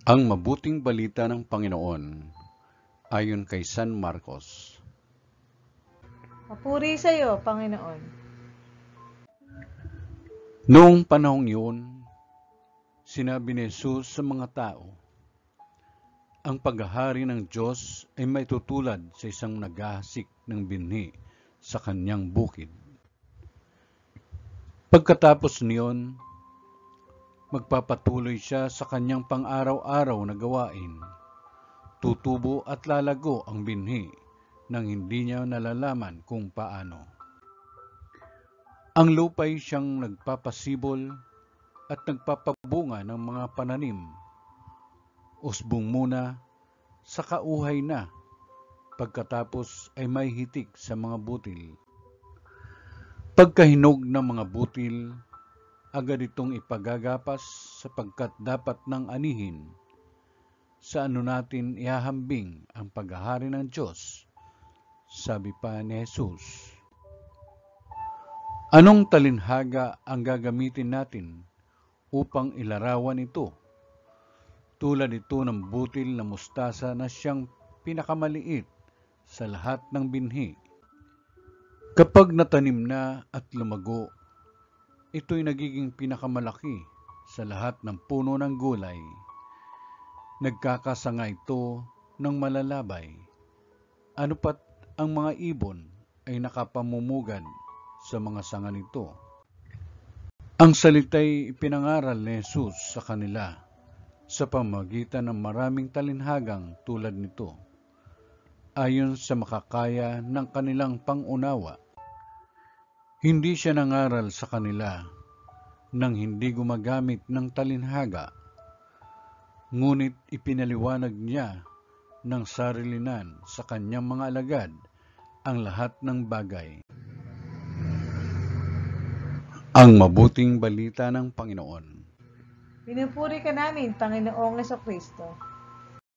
Ang mabuting balita ng Panginoon ayon kay San Marcos. Papuri sa iyo, Panginoon. Noong panahong yun, sinabi ni Jesus sa mga tao, ang paghahari ng Diyos ay may tutulad sa isang naghahasik ng binhi sa kanyang bukid. Pagkatapos niyon, magpapatuloy siya sa kanyang pang-araw-araw na gawain. Tutubo at lalago ang binhi nang hindi niya nalalaman kung paano. Ang lupa'y siyang nagpapasibol at nagpapabunga ng mga pananim. Usbong muna, saka uhay na, pagkatapos ay may hitik sa mga butil. Pagkahinog ng mga butil, agad itong ipagagapas sapagkat dapat nang anihin. Sa ano natin ihahambing ang paghahari ng Diyos? Sabi pa ni Jesus. Anong talinhaga ang gagamitin natin upang ilarawan ito? Tulad ito ng butil na mustasa na siyang pinakamaliit sa lahat ng binhi. Kapag natanim na at lumago, ito'y nagiging pinakamalaki sa lahat ng puno ng gulay. Nagkakasanga ito ng malalabay. Ano pat ang mga ibon ay nakapamumugad sa mga sanga nito. Ang salita'y ipinangaral ni Jesus sa kanila sa pamamagitan ng maraming talinhagang tulad nito, ayon sa makakaya ng kanilang pangunawa. Hindi siya nangaral sa kanila nang hindi gumagamit ng talinhaga, ngunit ipinaliwanag niya ng sarilinan sa kanyang mga alagad ang lahat ng bagay. Ang mabuting balita ng Panginoon. Pinupuri ka namin, Panginoong Jesucristo.